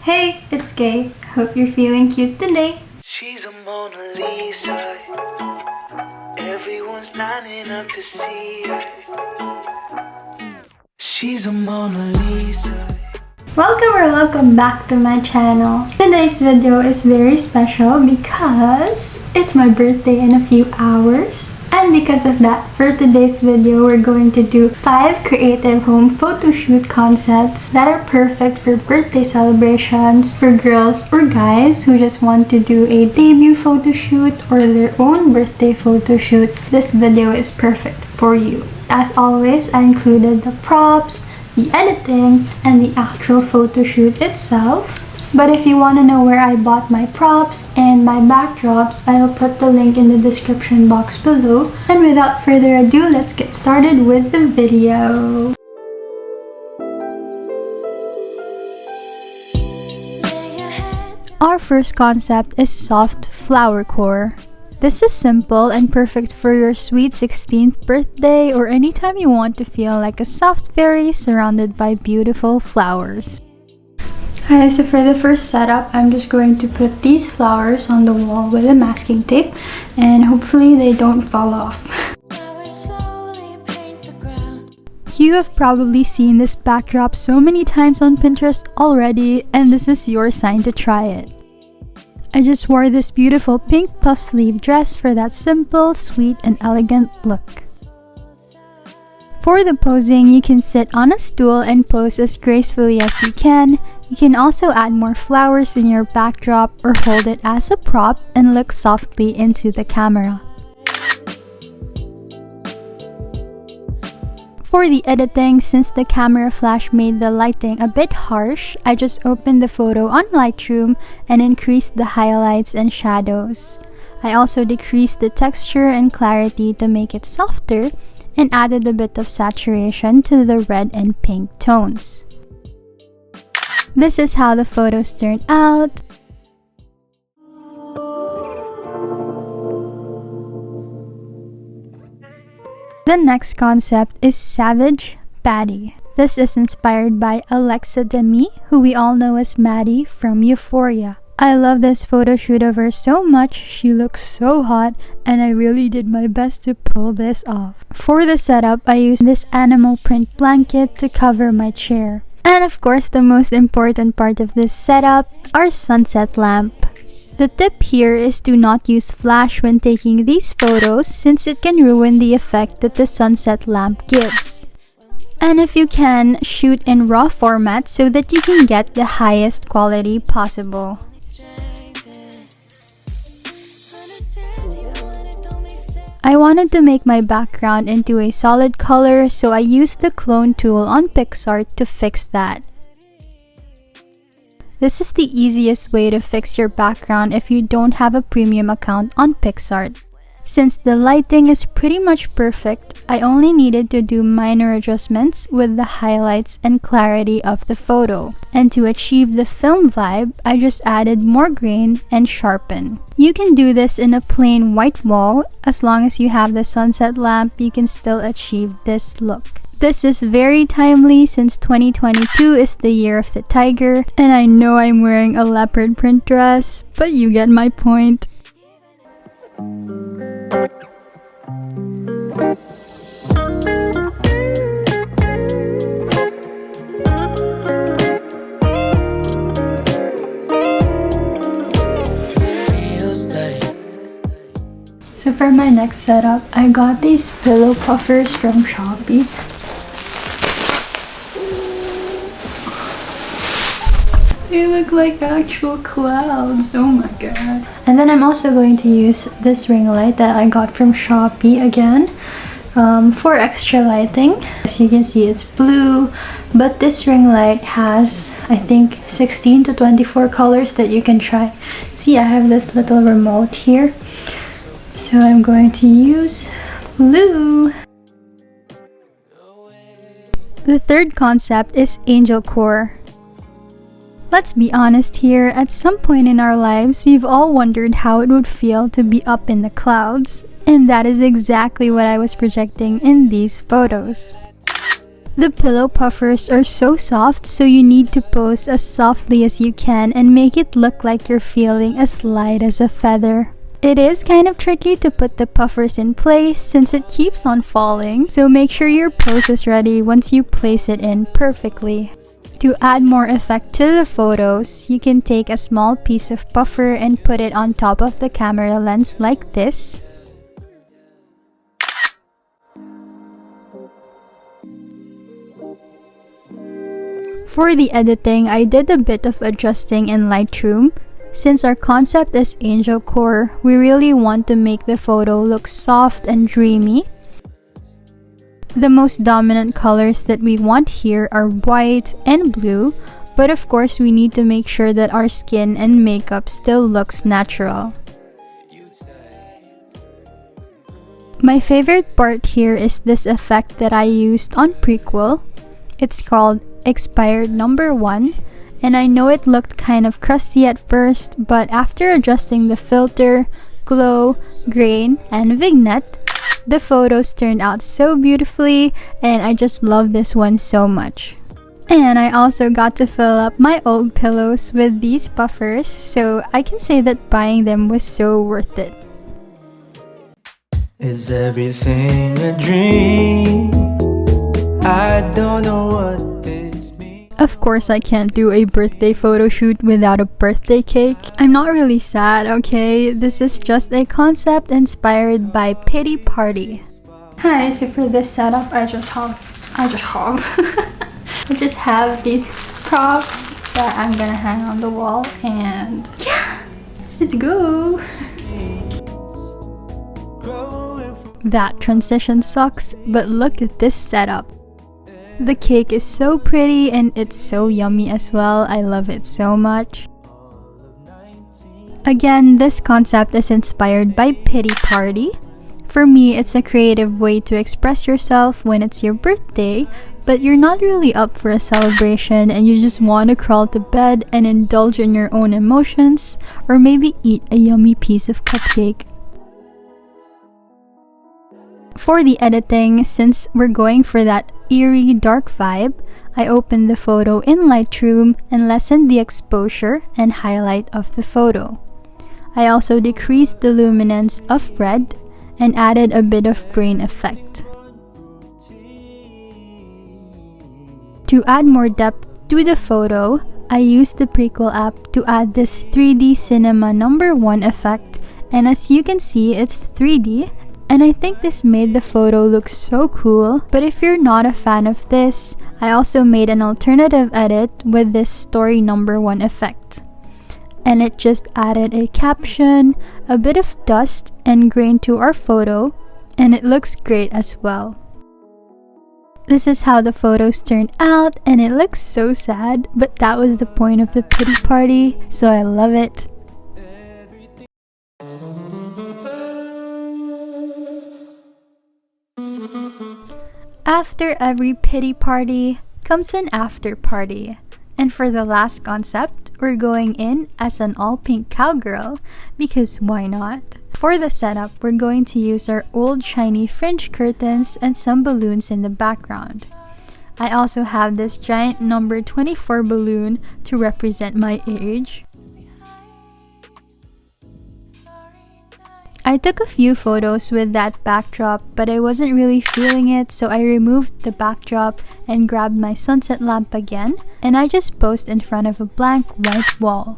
Hey, it's Kay. Hope you're feeling cute today. She's a Mona Lisa. Everyone's lining up to see her. She's a Mona Lisa. Welcome back to my channel. Today's video is very special because it's my birthday in a few hours. And because of that, for today's video, we're going to do 5 creative home photo shoot concepts that are perfect for birthday celebrations for girls or guys who just want to do a debut photo shoot or their own birthday photo shoot. This video is perfect for you. As always, I included the props, the editing, and the actual photo shoot itself. But if you want to know where I bought my props and my backdrops, I'll put the link in the description box below. And without further ado, let's get started with the video. Our first concept is soft flower core. This is simple and perfect for your sweet 16th birthday or anytime you want to feel like a soft fairy surrounded by beautiful flowers. Okay, so for the first setup, I'm just going to put these flowers on the wall with a masking tape and hopefully they don't fall off. You have probably seen this backdrop so many times on Pinterest already, and this is your sign to try it. I just wore this beautiful pink puff sleeve dress for that simple, sweet, and elegant look. For the posing, you can sit on a stool and pose as gracefully as you can. You can also add more flowers in your backdrop or hold it as a prop and look softly into the camera. For the editing, since the camera flash made the lighting a bit harsh, I just opened the photo on Lightroom and increased the highlights and shadows. I also decreased the texture and clarity to make it softer and added a bit of saturation to the red and pink tones. This is how the photos turned out. The next concept is Savage Baddie. This is inspired by Alexa Demie, who we all know as Maddie from Euphoria. I love this photo shoot of her so much. She looks so hot and I really did my best to pull this off. For the setup, I used this animal print blanket to cover my chair. And of course, the most important part of this setup, our sunset lamp. The tip here is to not use flash when taking these photos since it can ruin the effect that the sunset lamp gives. And if you can, shoot in RAW format so that you can get the highest quality possible. I wanted to make my background into a solid color, so I used the clone tool on PicsArt to fix that. This is the easiest way to fix your background if you don't have a premium account on PicsArt. Since the lighting is pretty much perfect, I only needed to do minor adjustments with the highlights and clarity of the photo. And to achieve the film vibe, I just added more grain and sharpen. You can do this in a plain white wall. As long as you have the sunset lamp, you can still achieve this look. This is very timely since 2022 is the year of the tiger, and I know I'm wearing a leopard print dress, but you get my point. So for my next setup, I got these pillow puffers from Shopee. They look like actual clouds, oh my god. And then I'm also going to use this ring light that I got from Shopee again for extra lighting. As you can see, it's blue, but this ring light has, I think, 16 to 24 colors that you can try. See, I have this little remote here. So I'm going to use blue. The third concept is angel core. Let's be honest here, at some point in our lives, we've all wondered how it would feel to be up in the clouds, and that is exactly what I was projecting in these photos. The pillow puffers are so soft, so you need to pose as softly as you can and make it look like you're feeling as light as a feather. It is kind of tricky to put the puffers in place since it keeps on falling, so make sure your pose is ready once you place it in perfectly. To add more effect to the photos, you can take a small piece of puffer and put it on top of the camera lens like this. For the editing, I did a bit of adjusting in Lightroom. Since our concept is angel core, we really want to make the photo look soft and dreamy. The most dominant colors that we want here are white and blue, but of course we need to make sure that our skin and makeup still looks natural. My favorite part here is this effect that I used on Prequel. It's called Expired Number 1, and I know it looked kind of crusty at first, but after adjusting the filter, glow, grain, and vignette, the photos turned out so beautifully, and I just love this one so much. And I also got to fill up my old pillows with these puffers, so I can say that buying them was so worth it. Is everything a dream? I don't know what this means. Of course, I can't do a birthday photo shoot without a birthday cake. I'm not really sad, okay? This is just a concept inspired by Pity Party. Hi, so for this setup, I just have these props that I'm gonna hang on the wall, and yeah, let's go. That transition sucks, but look at this setup. The cake is so pretty and it's so yummy as well. I love it so much. Again, this concept is inspired by Pity Party. For me, it's a creative way to express yourself when it's your birthday, but you're not really up for a celebration and you just want to crawl to bed and indulge in your own emotions, or maybe eat a yummy piece of cupcake. For the editing, since we're going for that eerie dark vibe, I opened the photo in Lightroom and lessened the exposure and highlight of the photo. I also decreased the luminance of red and added a bit of grain effect. To add more depth to the photo, I used the Prequel app to add this 3D Cinema number 1 effect, and as you can see, it's 3D. And I think this made the photo look so cool. But if you're not a fan of this, I also made an alternative edit with this story number 1 effect. And it just added a caption, a bit of dust and grain to our photo, and it looks great as well. This is how the photos turned out, and it looks so sad, but that was the point of the Pity Party, so I love it. After every pity party comes an after party. And for the last concept, we're going in as an all-pink cowgirl, because why not? For the setup, we're going to use our old shiny fringe curtains and some balloons in the background. I also have this giant number 24 balloon to represent my age. I took a few photos with that backdrop, but I wasn't really feeling it, so I removed the backdrop and grabbed my sunset lamp again, and I just posed in front of a blank white wall.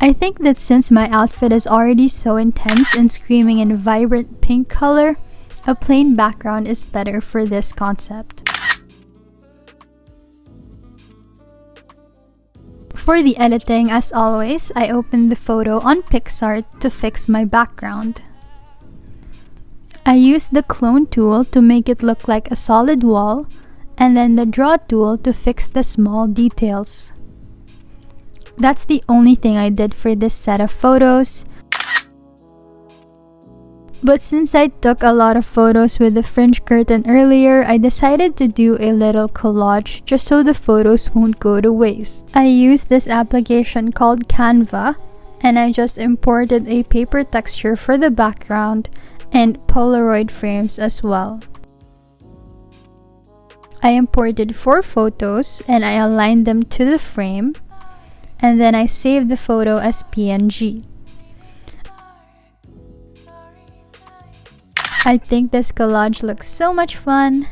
I think that since my outfit is already so intense and screaming in vibrant pink color, a plain background is better for this concept. For the editing, as always, I opened the photo on PixArt to fix my background. I used the clone tool to make it look like a solid wall, and then the draw tool to fix the small details. That's the only thing I did for this set of photos. But since I took a lot of photos with the fringe curtain earlier, I decided to do a little collage just so the photos won't go to waste. I used this application called Canva, and I just imported a paper texture for the background and Polaroid frames as well. I imported 4 photos and I aligned them to the frame, and then I saved the photo as PNG. I think this collage looks so much fun.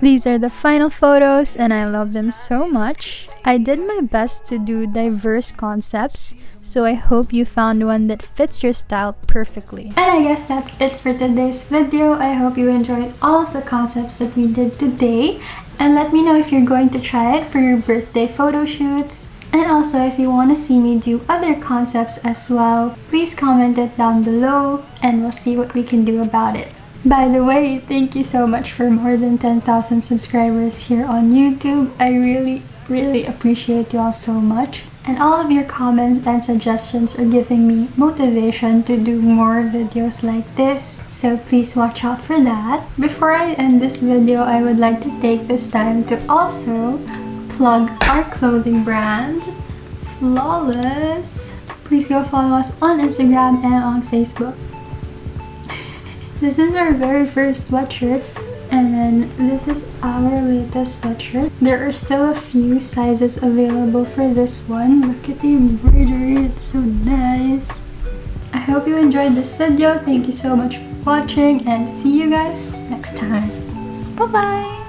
These are the final photos and I love them so much. I did my best to do diverse concepts, so I hope you found one that fits your style perfectly. And I guess that's it for today's video. I hope you enjoyed all of the concepts that we did today. And let me know if you're going to try it for your birthday photo shoots. And also, if you want to see me do other concepts as well, please comment it down below and we'll see what we can do about it. By the way, thank you so much for more than 10,000 subscribers here on YouTube. I really appreciate you all so much. And all of your comments and suggestions are giving me motivation to do more videos like this. So please watch out for that. Before I end this video, I would like to take this time to also plug our clothing brand, Flawless. Please go follow us on Instagram and on Facebook. This is our very first sweatshirt, and then this is our latest sweatshirt. There are still a few sizes available for this one. Look at the embroidery, it's so nice. I hope you enjoyed this video. Thank you so much for watching and see you guys next time. Bye bye!